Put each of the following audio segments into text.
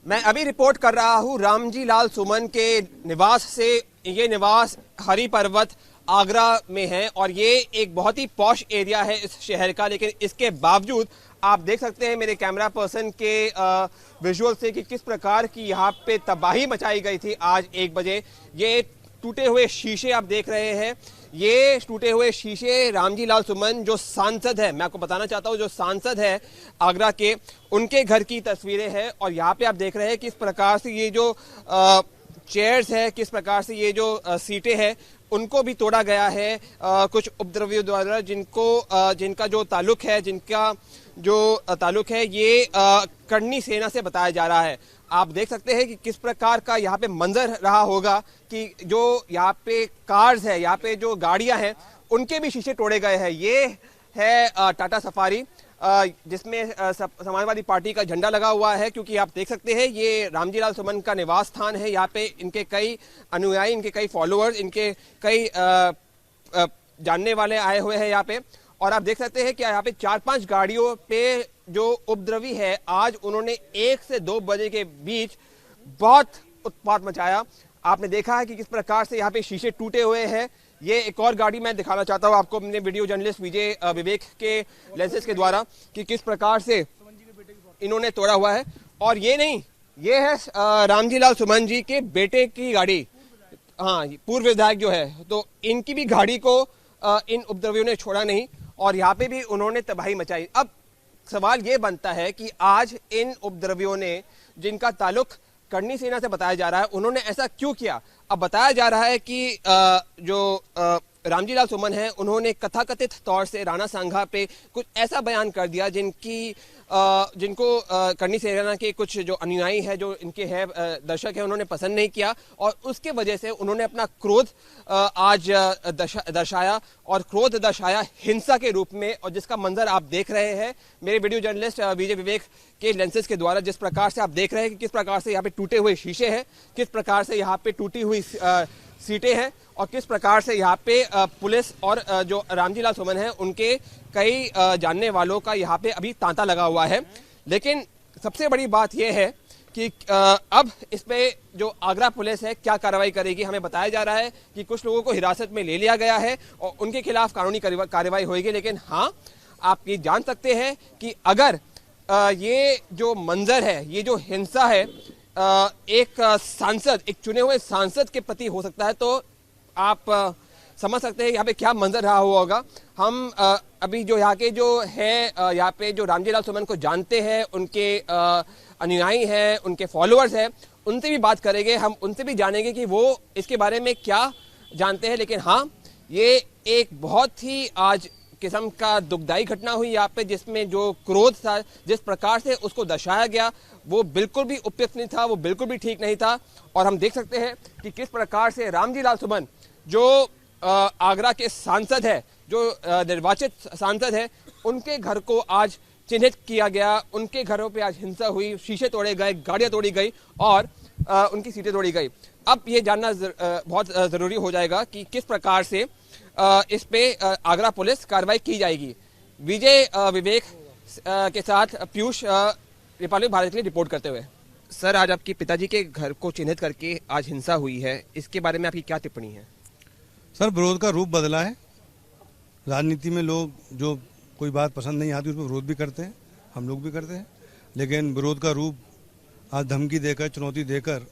मैं अभी रिपोर्ट कर रहा हूँ रामजी लाल सुमन के निवास से। ये निवास हरी पर्वत आगरा में है और ये एक बहुत ही पॉश एरिया है इस शहर का, लेकिन इसके बावजूद आप देख सकते हैं मेरे कैमरा पर्सन के विजुअल से कि किस प्रकार की यहाँ पे तबाही मचाई गई थी आज 1 बजे। ये टूटे हुए शीशे आप देख रहे हैं, ये टूटे हुए शीशे रामजी लाल सुमन जो सांसद है, मैं आपको बताना चाहता हूँ, जो सांसद है आगरा के, उनके घर की तस्वीरें हैं। और यहाँ पे आप देख रहे हैं किस प्रकार से ये जो चेयर्स है, किस प्रकार से ये जो सीटें हैं, उनको भी तोड़ा गया है कुछ उपद्रवियों द्वारा, जिनका जो ताल्लुक है, ये करनी सेना से बताया जा रहा है। आप देख सकते हैं कि किस प्रकार का यहाँ पे मंजर रहा होगा कि जो यहाँ पे कार्स है, यहाँ पे जो गाड़ियां हैं, उनके भी शीशे तोड़े गए हैं। ये है टाटा सफारी, जिसमें समाजवादी पार्टी का झंडा लगा हुआ है, क्योंकि आप देख सकते हैं ये रामजी लाल सुमन का निवास स्थान है। यहाँ पे इनके कई अनुयायी, इनके कई फॉलोअर्स, इनके कई जानने वाले आए हुए हैं यहाँ पे। और आप देख सकते हैं कि यहाँ पे 4-5 गाड़ियों पे जो उपद्रवी है, आज उन्होंने 1 से 2 बजे के बीच बहुत उत्पात मचाया। आपने देखा है कि किस प्रकार से यहाँ पे शीशे टूटे हुए हैं। ये एक और गाड़ी मैं दिखाना चाहता हूँ आपको, अपने वीडियो जर्नलिस्ट विजय विवेक के लेंसेज के द्वारा, कि किस प्रकार से इन्होंने तोड़ा हुआ है। और ये नहीं, ये है रामजी लाल सुमन जी के बेटे की गाड़ी, हाँ, पूर्व विधायक जो है, तो इनकी भी गाड़ी को इन उपद्रवियों ने छोड़ा नहीं और यहाँ पे भी उन्होंने तबाही मचाई। अब सवाल ये बनता है कि आज इन उपद्रवियों ने, जिनका ताल्लुक करनी सेना से बताया जा रहा है, उन्होंने ऐसा क्यों किया। अब बताया जा रहा है कि जो रामजी लाल सुमन है, उन्होंने कथाकथित तौर से राणा सांघा पे कुछ ऐसा बयान कर दिया जिनको करनी सेना के कुछ जो अनुयायी है, जो इनके है दर्शक है, उन्होंने पसंद नहीं किया और उसके वजह से उन्होंने अपना क्रोध आज दर्शाया, और क्रोध दर्शाया हिंसा के रूप में। और जिसका मंजर आप देख रहे हैं मेरे वीडियो जर्नलिस्ट विजय विवेक के लेंसेज के द्वारा, जिस प्रकार से आप देख रहे हैं कि किस प्रकार से यहाँ पे टूटे हुए शीशे हैं, किस प्रकार से यहाँ पे टूटी हुई सीटें हैं, और किस प्रकार से यहाँ पे पुलिस और जो रामजी लाल सुमन है, उनके कई जानने वालों का यहाँ पे अभी तांता लगा हुआ है। लेकिन सबसे बड़ी बात यह है कि अब इस पे जो आगरा पुलिस है क्या कार्रवाई करेगी। हमें बताया जा रहा है कि कुछ लोगों को हिरासत में ले लिया गया है और उनके खिलाफ कानूनी कार्रवाई होगी। लेकिन हाँ, आप ये जान सकते हैं कि अगर ये जो मंजर है, ये जो हिंसा है, एक सांसद, एक चुने हुए सांसद के प्रति हो सकता है, तो आप समझ सकते हैं यहाँ पे क्या मंजर रहा हुआ होगा। हम अभी जो यहाँ के जो है, यहाँ पे जो रामजी लाल सुमन को जानते हैं, उनके अनुयायी हैं, उनके फॉलोअर्स हैं, उनसे भी बात करेंगे, हम उनसे भी जानेंगे कि वो इसके बारे में क्या जानते हैं। लेकिन हाँ, ये एक बहुत ही आज किस्म का दुखदाई घटना हुई यहाँ पे, जिसमें जो क्रोध था, जिस प्रकार से उसको दर्शाया गया, वो बिल्कुल भी उपयुक्त नहीं था, वो बिल्कुल भी ठीक नहीं था। और हम देख सकते हैं कि किस प्रकार से रामजी लाल सुमन, जो आगरा के सांसद है, जो निर्वाचित सांसद है, उनके घर को आज चिन्हित किया गया, उनके घरों पे आज हिंसा हुई, शीशे तोड़े गए, गाड़ियां तोड़ी गई और उनकी सीटें तोड़ी गई। अब ये जानना बहुत ज़रूरी हो जाएगा कि किस प्रकार से इस पे आगरा पुलिस कार्रवाई की जाएगी। विजय विवेक के साथ पीयूष, रिपब्लिक भारत के लिए रिपोर्ट करते हुए। सर, आज आपके पिताजी के घर को चिन्हित करके आज हिंसा हुई है, इसके बारे में आपकी क्या टिप्पणी है? सर, विरोध का रूप बदला है। राजनीति में लोग जो कोई बात पसंद नहीं आती उस पर विरोध भी करते हैं, हम लोग भी करते हैं, लेकिन विरोध का रूप आज धमकी देकर, चुनौती देकर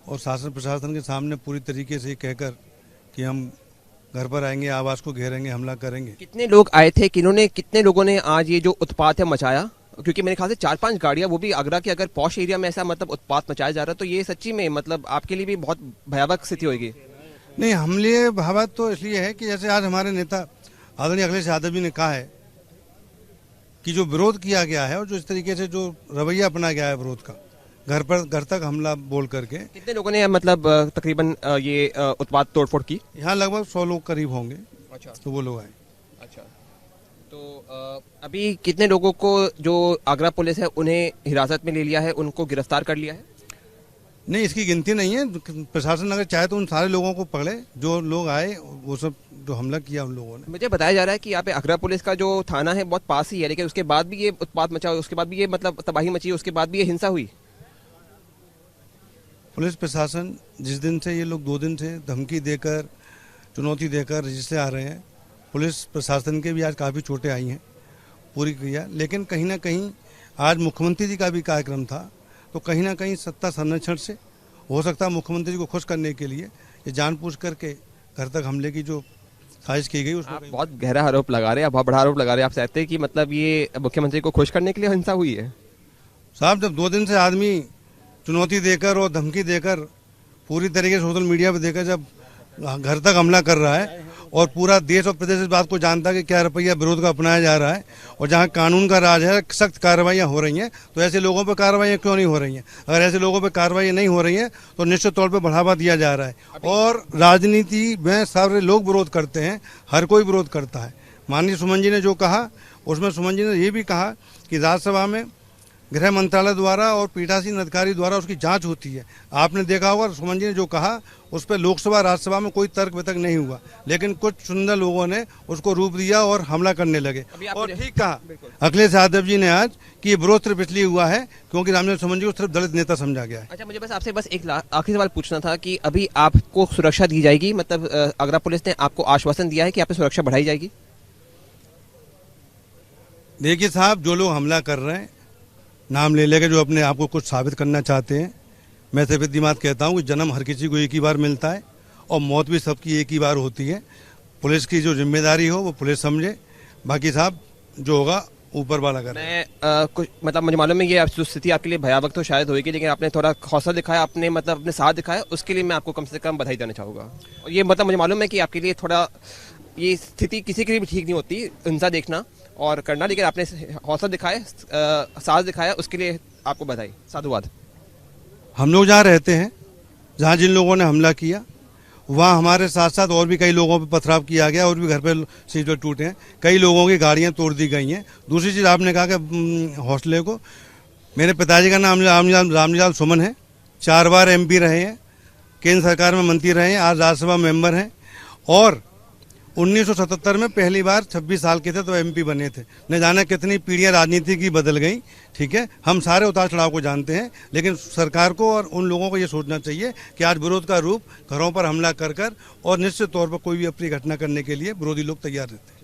और शासन प्रशासन के सामने पूरी तरीके से कहकर कि हम घर पर आएंगे, आवास को घेरेंगे, हमला करेंगे। कितने लोग आए थे, कितने लोगों ने आज ये जो उत्पात है मचाया? क्योंकि मेरे ख्याल से 4-5 गाड़ियां, वो भी आगरा के अगर पॉश एरिया में ऐसा मतलब उत्पात मचाया जा रहा है, तो ये सच्ची में मतलब आपके लिए भी बहुत भयावह स्थिति होगी। नहीं, हम लिए भयावह तो इसलिए है कि जैसे आज हमारे नेता आदरणीय अखिलेश यादव जी ने कहा है कि जो विरोध किया गया है और जो इस तरीके से जो रवैया अपनाया गया है विरोध का, घर तक हमला बोल करके। कितने लोगों ने मतलब तकरीबन ये उत्पात तोड़फोड़ की? यहाँ लगभग 100 लोग करीब होंगे। अच्छा, तो वो लोग आए। अच्छा, तो अभी कितने लोगों को जो आगरा पुलिस है उन्हें हिरासत में ले लिया है, उनको गिरफ्तार कर लिया है? नहीं, इसकी गिनती नहीं है। प्रशासन अगर चाहे तो उन सारे लोगों को पकड़े जो लोग आए, वो सब जो हमला किया उन लोगों ने। मुझे बताया जा रहा है कि यहाँ पे आगरा पुलिस का जो थाना है बहुत पास ही है, लेकिन उसके बाद भी ये उत्पात मचा, उसके बाद भी ये मतलब तबाही मची, उसके बाद भी ये हिंसा हुई। पुलिस प्रशासन जिस दिन से ये लोग 2 दिन से धमकी देकर चुनौती देकर रजिस्टर आ रहे हैं, पुलिस प्रशासन के भी आज काफ़ी चोटें आई हैं पूरी किया। लेकिन कहीं ना कहीं आज मुख्यमंत्री जी का भी कार्यक्रम था, तो कहीं ना कहीं सत्ता संरक्षण से हो सकता है मुख्यमंत्री जी को खुश करने के लिए ये जानबूझ करके घर तक हमले की जो साजिश की गई उसमें आप बहुत गहरा आरोप लगा रहे हैं, आप बहुत बड़ा आरोप लगा रहे हैं। आप चाहते हैं कि मतलब ये मुख्यमंत्री को खुश करने के लिए हिंसा हुई है? साहब, जब 2 दिन से आदमी चुनौती देकर और धमकी देकर पूरी तरीके से सोशल मीडिया पर देकर जब घर तक हमला कर रहा है और पूरा देश और प्रदेश इस बात को जानता है कि क्या रवैया विरोध का अपनाया जा रहा है, और जहां कानून का राज है, सख्त कार्रवाइयां हो रही हैं, तो ऐसे लोगों पर कार्रवाइयां क्यों नहीं हो रही हैं? अगर ऐसे लोगों पर कार्रवाई नहीं हो रही है तो निश्चित तौर पर बढ़ावा दिया जा रहा है। और राजनीति में सारे लोग विरोध करते हैं, हर कोई विरोध करता है। माननीय सुमन जी ने जो कहा उसमें सुमन जी ने ये भी कहा कि राज्यसभा में गृह मंत्रालय द्वारा और पीठासीन अधिकारी द्वारा उसकी जांच होती है। आपने देखा होगा सुमन जी ने जो कहा उस पर लोकसभा राज्यसभा में कोई तर्क वितर्क नहीं हुआ, लेकिन कुछ सुंदर लोगों ने उसको रूप दिया और हमला करने लगे। और ठीक कहा अखिलेश यादव जी ने आज कि ये विरोध सिर्फ इसलिए हुआ है क्योंकि रामचंद्र सुमन जी को सिर्फ दलित नेता समझा गया है। अच्छा, मुझे बस आपसे एक आखिरी सवाल पूछना था कि अभी आपको सुरक्षा दी जाएगी, मतलब आगरा पुलिस ने आपको आश्वासन दिया है कि आप पे सुरक्षा बढ़ाई जाएगी? देखिए साहब, जो लोग हमला कर रहे हैं नाम ले लेकर, जो अपने आप को कुछ साबित करना चाहते हैं, मैं सिर्फ इतनी बात कहता हूँ कि जन्म हर किसी को एक ही बार मिलता है और मौत भी सबकी एक ही बार होती है। पुलिस की जो जिम्मेदारी हो वो पुलिस समझे, बाकी साहब जो होगा ऊपर वाला करे। मैं कुछ मतलब मुझे मालूम है ये स्थिति आपके लिए भयावह तो शायद होगी, लेकिन आपने थोड़ा हौसला दिखाया, आपने मतलब अपने साथ दिखाया, उसके लिए मैं आपको कम से कम बधाई देना चाहूँगा। और ये मतलब मुझे मालूम है कि आपके लिए थोड़ा ये स्थिति किसी के लिए भी ठीक नहीं होती हिंसा देखना और करना, लेकिन आपने हौसला दिखाया, साहस दिखाया, उसके लिए आपको बधाई, साधुवाद। हम लोग जहाँ रहते हैं, जहाँ जिन लोगों ने हमला किया, वहाँ हमारे साथ साथ और भी कई लोगों पे पथराव किया गया और भी घर पे सीधे टूटे हैं, कई लोगों की गाड़ियाँ तोड़ दी गई हैं। दूसरी चीज़ आपने कहा कि हौसले को, मेरे पिताजी का नाम रामलीलाल सुमन है, 4 बार MP रहे हैं, केंद्र सरकार में मंत्री रहे हैं, आज राज्यसभा मेंबर हैं, और 1977 में पहली बार 26 साल के थे तो MP बने थे। न जाने कितनी पीढ़ियां राजनीति की बदल गई, ठीक है। हम सारे उतार चढ़ाव को जानते हैं, लेकिन सरकार को और उन लोगों को ये सोचना चाहिए कि आज विरोध का रूप घरों पर हमला कर और निश्चित तौर पर कोई भी अप्रिय घटना करने के लिए विरोधी लोग तैयार रहते हैं।